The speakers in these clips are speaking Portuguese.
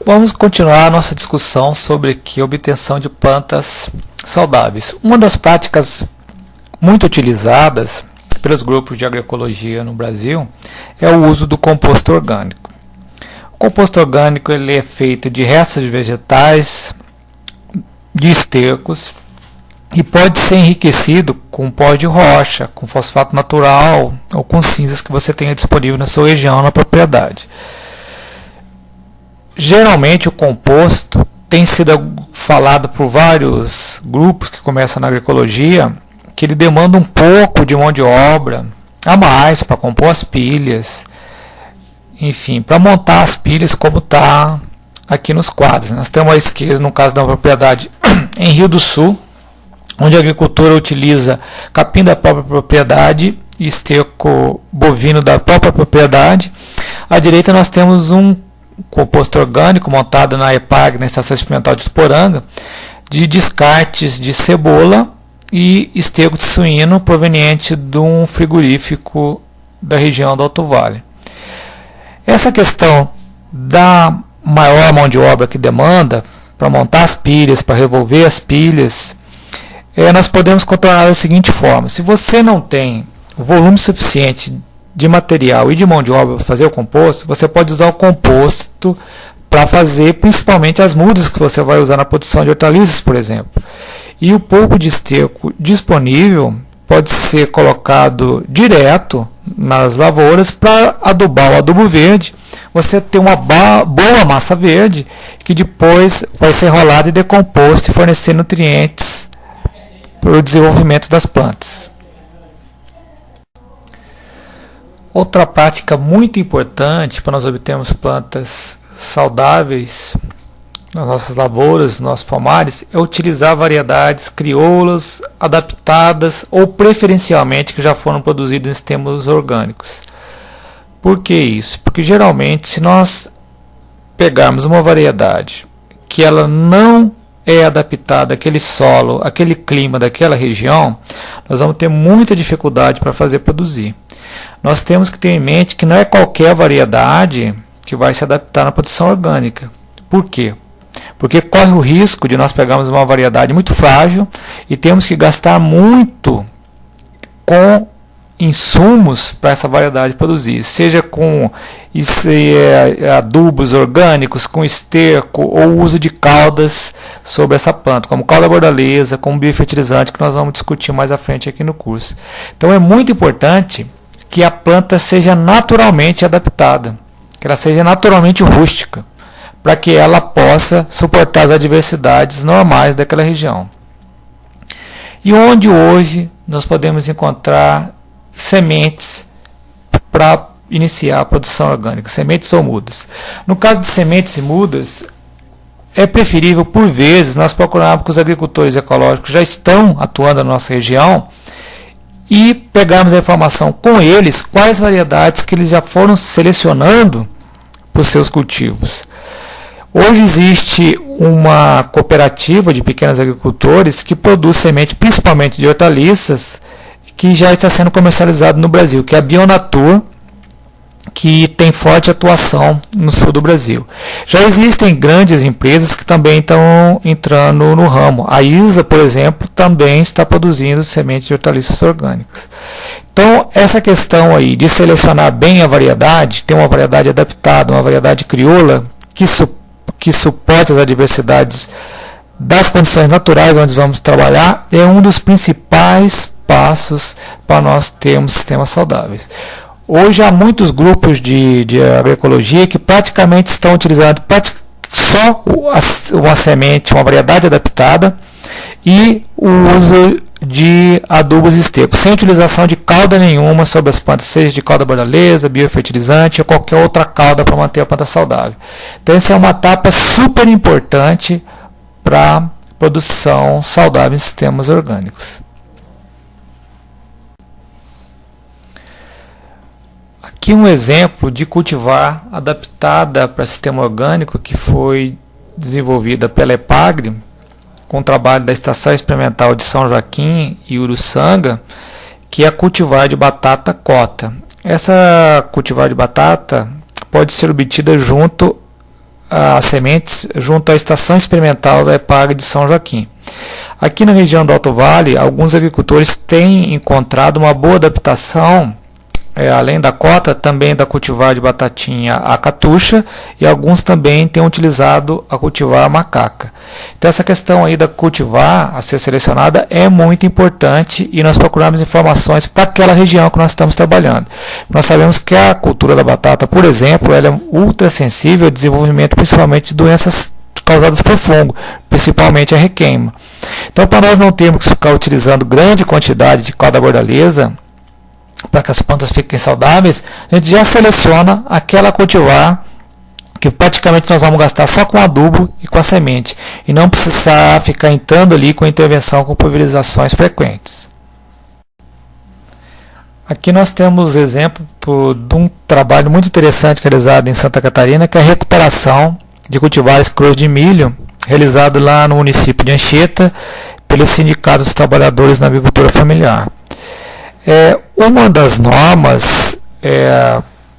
Vamos continuar a nossa discussão sobre a obtenção de plantas saudáveis. Uma das práticas muito utilizadas pelos grupos de agroecologia no Brasil é o uso do composto orgânico. O composto orgânico ele é feito de restos de vegetais, de estercos, e pode ser enriquecido com pó de rocha, com fosfato natural ou com cinzas que você tenha disponível na sua região, na propriedade. Geralmente o composto tem sido falado por vários grupos que começam na agroecologia que ele demanda um pouco de mão de obra a mais para compor as pilhas, enfim, para montar as pilhas como está aqui nos quadros. Nós temos à esquerda, no caso da propriedade em Rio do Sul, onde a agricultura utiliza capim da própria propriedade e esterco bovino da própria propriedade. À direita nós temos um composto orgânico montado na EPAG, na Estação Experimental de Tuporanga, de descartes de cebola e esterco de suíno proveniente de um frigorífico da região do Alto Vale. Essa questão da maior mão de obra que demanda para montar as pilhas, para revolver as pilhas, nós podemos controlar da seguinte forma: se você não tem volume suficiente de material e de mão de obra para fazer o composto, você pode usar o composto para fazer principalmente as mudas que você vai usar na produção de hortaliças, por exemplo. E o pouco de esterco disponível pode ser colocado direto nas lavouras para adubar o adubo verde. Você tem uma boa massa verde que depois vai ser rolada e decomposto e fornecer nutrientes para o desenvolvimento das plantas. Outra prática muito importante para nós obtermos plantas saudáveis nas nossas lavouras, nos nossos pomares, é utilizar variedades crioulas, adaptadas ou preferencialmente que já foram produzidas em sistemas orgânicos. Por que isso? Porque geralmente, se nós pegarmos uma variedade que ela não é adaptada àquele solo, àquele clima daquela região, nós vamos ter muita dificuldade para fazer produzir. Nós temos que ter em mente que não é qualquer variedade que vai se adaptar na produção orgânica. Por quê? Porque corre o risco de nós pegarmos uma variedade muito frágil e temos que gastar muito com insumos para essa variedade produzir, seja com adubos orgânicos, com esterco ou uso de caudas sobre essa planta, como cauda bordaleza, como biofertilizante, que nós vamos discutir mais à frente aqui no curso. Então é muito importante que a planta seja naturalmente adaptada, que ela seja naturalmente rústica, para que ela possa suportar as adversidades normais daquela região. E onde hoje nós podemos encontrar sementes para iniciar a produção orgânica, sementes ou mudas. No caso de sementes e mudas, é preferível, por vezes, nós procurarmos que os agricultores ecológicos já estão atuando na nossa região e pegarmos a informação com eles quais variedades que eles já foram selecionando para os seus cultivos. Hoje existe uma cooperativa de pequenos agricultores que produz semente principalmente de hortaliças, que já está sendo comercializado no Brasil, que é a Bionatur, que tem forte atuação no sul do Brasil. Já existem grandes empresas que também estão entrando no ramo. A ISA, por exemplo, também está produzindo sementes de hortaliças orgânicas. Então, essa questão aí de selecionar bem a variedade, ter uma variedade adaptada, uma variedade crioula, que suporte as adversidades das condições naturais onde vamos trabalhar, é um dos principais passos para nós termos sistemas saudáveis. Hoje há muitos grupos de agroecologia que praticamente estão utilizando só uma semente, uma variedade adaptada e o uso de adubos e estercos, sem utilização de cauda nenhuma sobre as plantas, seja de cauda bordaleza, biofertilizante ou qualquer outra cauda para manter a planta saudável. Então essa é uma etapa super importante para a produção saudável em sistemas orgânicos. Aqui um exemplo de cultivar adaptada para sistema orgânico que foi desenvolvida pela EPAGRE, com o trabalho da Estação Experimental de São Joaquim e Uruçanga, que é a cultivar de batata cota. Essa cultivar de batata pode ser obtida junto as sementes junto à estação experimental da EPAGRE de São Joaquim. Aqui na região do Alto Vale, alguns agricultores têm encontrado uma boa adaptação, além da cota, também da cultivar de batatinha a catuxa, e alguns também têm utilizado a cultivar a macaca. Então essa questão aí da cultivar a ser selecionada é muito importante e nós procuramos informações para aquela região que nós estamos trabalhando. Nós sabemos que a cultura da batata, por exemplo, ela é ultra sensível ao desenvolvimento principalmente de doenças causadas por fungo, principalmente a requeima. Então, para nós não termos que ficar utilizando grande quantidade de cauda bordaleza para que as plantas fiquem saudáveis, a gente já seleciona aquela cultivar que praticamente nós vamos gastar só com adubo e com a semente, e não precisar ficar entrando ali com intervenção com pulverizações frequentes. Aqui nós temos exemplo de um trabalho muito interessante realizado em Santa Catarina, que é a recuperação de cultivares crus de milho, realizado lá no município de Anchieta, pelo Sindicato dos Trabalhadores na Agricultura Familiar. Uma das normas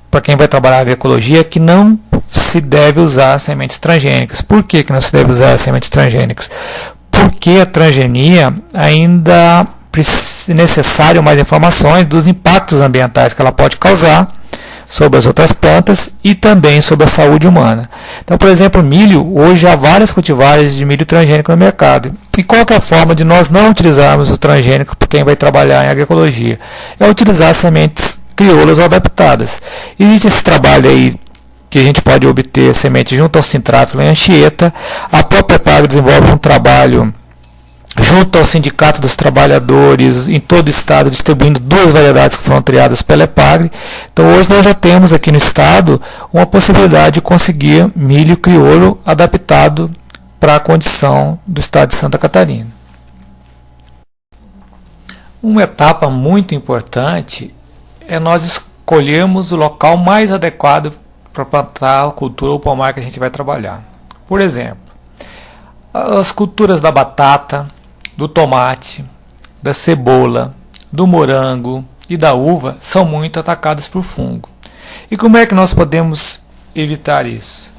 para quem vai trabalhar na agroecologia é que não se deve usar sementes transgênicas. Por que não se deve usar sementes transgênicas? Porque a transgenia ainda é necessário mais informações dos impactos ambientais que ela pode causar sobre as outras plantas e também sobre a saúde humana. Então, por exemplo, milho, hoje há várias cultivares de milho transgênico no mercado. E qual é a forma de nós não utilizarmos o transgênico para quem vai trabalhar em agroecologia? É utilizar sementes crioulas ou adaptadas. Existe esse trabalho aí que a gente pode obter semente junto ao Sintráfilo em Anchieta. A própria EPAGRE desenvolve um trabalho junto ao Sindicato dos Trabalhadores em todo o estado, distribuindo 2 variedades que foram triadas pela EPAGRE. Então hoje nós já temos aqui no estado uma possibilidade de conseguir milho crioulo adaptado para a condição do estado de Santa Catarina. Uma etapa muito importante é nós escolhermos o local mais adequado para plantar a cultura ou pomar que a gente vai trabalhar. Por exemplo, as culturas da batata, do tomate, da cebola, do morango e da uva são muito atacadas por fungo. E como é que nós podemos evitar isso?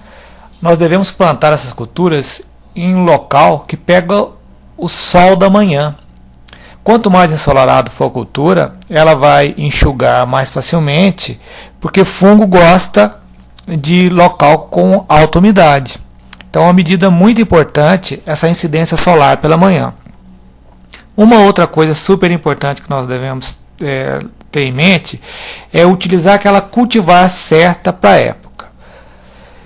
Nós devemos plantar essas culturas em um local que pega o sol da manhã. Quanto mais ensolarado for a cultura, ela vai enxugar mais facilmente, porque fungo gosta de local com alta umidade. Então, é uma medida muito importante essa incidência solar pela manhã. Uma outra coisa super importante que nós devemos ter em mente é utilizar aquela cultivar certa para a época.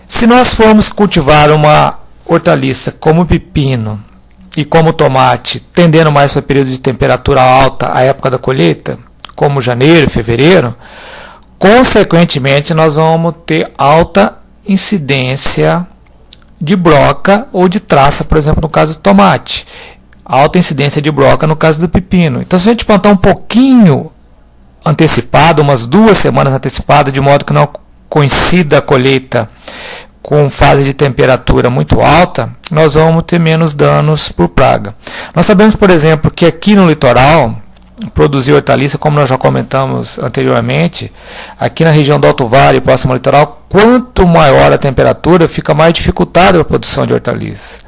Se nós formos cultivar uma hortaliça como o pepino e como o tomate, tendendo mais para período de temperatura alta, a época da colheita, como janeiro, fevereiro, consequentemente nós vamos ter alta incidência de broca ou de traça, por exemplo, no caso do tomate. Alta incidência de broca no caso do pepino. Então, se a gente plantar um pouquinho antecipado, umas 2 semanas antecipado, de modo que não coincida a colheita com fase de temperatura muito alta, nós vamos ter menos danos por praga. Nós sabemos, por exemplo, que aqui no litoral, produzir hortaliça, como nós já comentamos anteriormente, aqui na região do Alto Vale, próximo ao litoral, quanto maior a temperatura, fica mais dificultada a produção de hortaliça.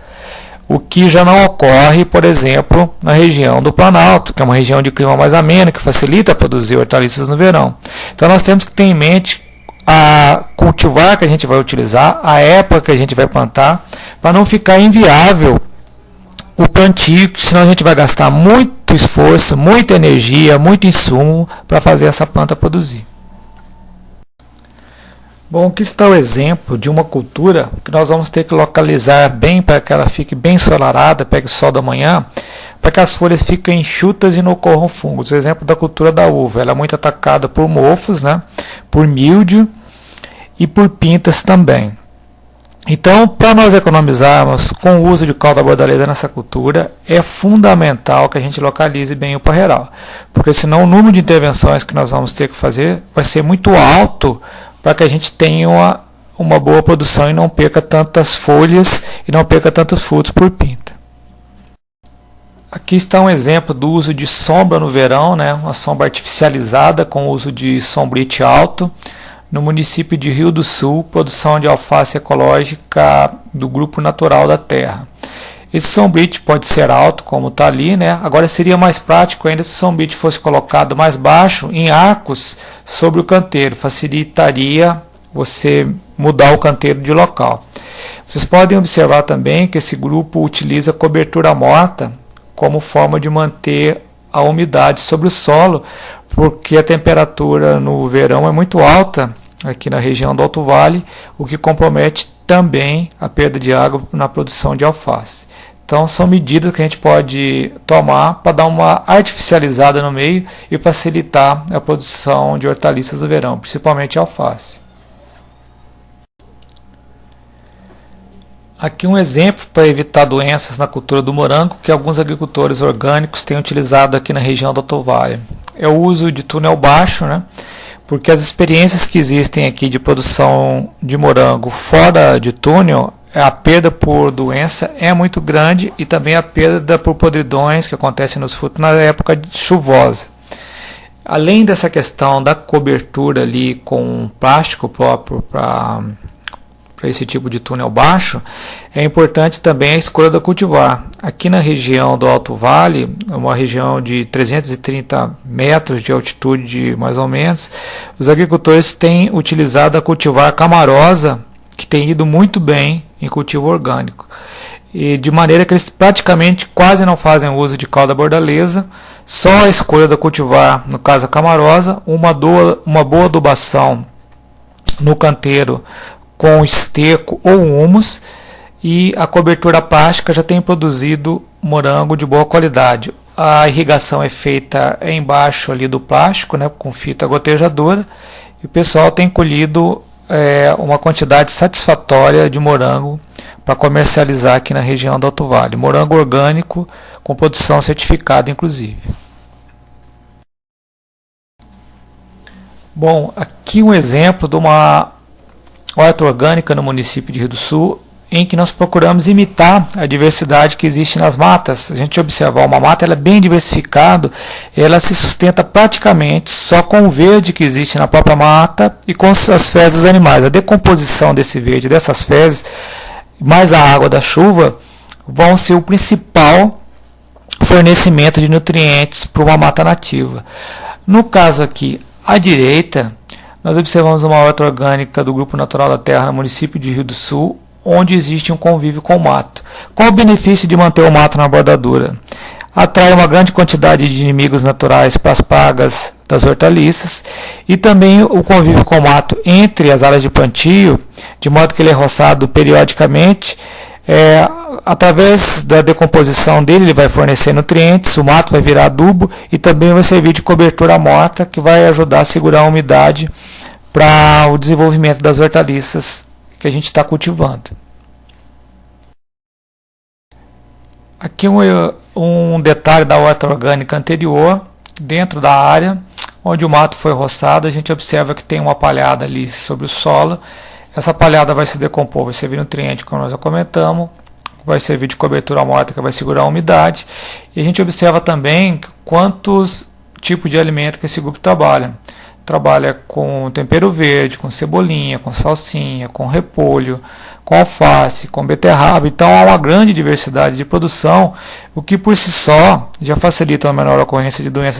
O que já não ocorre, por exemplo, na região do Planalto, que é uma região de clima mais ameno, que facilita produzir hortaliças no verão. Então nós temos que ter em mente a cultivar que a gente vai utilizar, a época que a gente vai plantar, para não ficar inviável o plantio, senão a gente vai gastar muito esforço, muita energia, muito insumo para fazer essa planta produzir. Bom, aqui está o exemplo de uma cultura que nós vamos ter que localizar bem para que ela fique bem ensolarada, pegue o sol da manhã, para que as folhas fiquem enxutas e não ocorram fungos. O exemplo da cultura da uva, ela é muito atacada por mofos, por míldio e por pintas também. Então, para nós economizarmos com o uso de cauda bordaleza nessa cultura, é fundamental que a gente localize bem o parreiral, porque senão o número de intervenções que nós vamos ter que fazer vai ser muito alto para que a gente tenha uma boa produção e não perca tantas folhas e não perca tantos frutos por pinta. Aqui está um exemplo do uso de sombra no verão, uma sombra artificializada com o uso de sombrite alto. no município de Rio do Sul, produção de alface ecológica do Grupo Natural da Terra. Esse sombreat pode ser alto, como está ali, né? Agora seria mais prático ainda se o sombreat fosse colocado mais baixo, em arcos, sobre o canteiro. Facilitaria você mudar o canteiro de local. Vocês podem observar também que esse grupo utiliza cobertura morta como forma de manter a umidade sobre o solo, porque a temperatura no verão é muito alta aqui na região do Alto Vale, o que compromete também a perda de água na produção de alface. Então são medidas que a gente pode tomar para dar uma artificializada no meio e facilitar a produção de hortaliças no verão, principalmente alface. Aqui um exemplo para evitar doenças na cultura do morango que alguns agricultores orgânicos têm utilizado aqui na região do Alto Vale. É o uso de túnel baixo, né? Porque as experiências que existem aqui de produção de morango fora de túnel, a perda por doença é muito grande e também a perda por podridões que acontecem nos frutos na época chuvosa. Além dessa questão da cobertura ali com plástico próprio para esse tipo de túnel baixo, é importante também a escolha da cultivar. Aqui na região do Alto Vale, uma região de 330 metros de altitude mais ou menos, os agricultores têm utilizado a cultivar camarosa, que tem ido muito bem em cultivo orgânico. E de maneira que eles praticamente quase não fazem uso de cauda bordaleza, só a escolha da cultivar, no caso a camarosa, uma boa adubação no canteiro com esterco ou humus, e a cobertura plástica já tem produzido morango de boa qualidade. A irrigação é feita embaixo ali do plástico, né, com fita gotejadora, e o pessoal tem colhido uma quantidade satisfatória de morango para comercializar aqui na região do Alto Vale. Morango orgânico com produção certificada, inclusive. Bom, aqui um exemplo de uma horta orgânica no município de Rio do Sul, em que nós procuramos imitar a diversidade que existe nas matas. A gente observar uma mata, ela é bem diversificada, ela se sustenta praticamente só com o verde que existe na própria mata e com as fezes dos animais. A decomposição desse verde, dessas fezes, mais a água da chuva, vão ser o principal fornecimento de nutrientes para uma mata nativa. No caso aqui, à direita, nós observamos uma horta orgânica do Grupo Natural da Terra no município de Rio do Sul, onde existe um convívio com o mato. Qual o benefício de manter o mato na bordadura? Atrai uma grande quantidade de inimigos naturais para as pragas das hortaliças e também o convívio com o mato entre as áreas de plantio, de modo que ele é roçado periodicamente. Através da decomposição dele, ele vai fornecer nutrientes, o mato vai virar adubo e também vai servir de cobertura morta, que vai ajudar a segurar a umidade para o desenvolvimento das hortaliças que a gente está cultivando. Aqui um detalhe da horta orgânica anterior, dentro da área onde o mato foi roçado, a gente observa que tem uma palhada ali sobre o solo. Essa palhada vai se decompor, vai servir nutriente, como nós já comentamos, vai servir de cobertura morta, que vai segurar a umidade. E a gente observa também quantos tipos de alimento que esse grupo trabalha. Trabalha com tempero verde, com cebolinha, com salsinha, com repolho, com alface, com beterraba. Então há uma grande diversidade de produção, o que por si só já facilita a menor ocorrência de doenças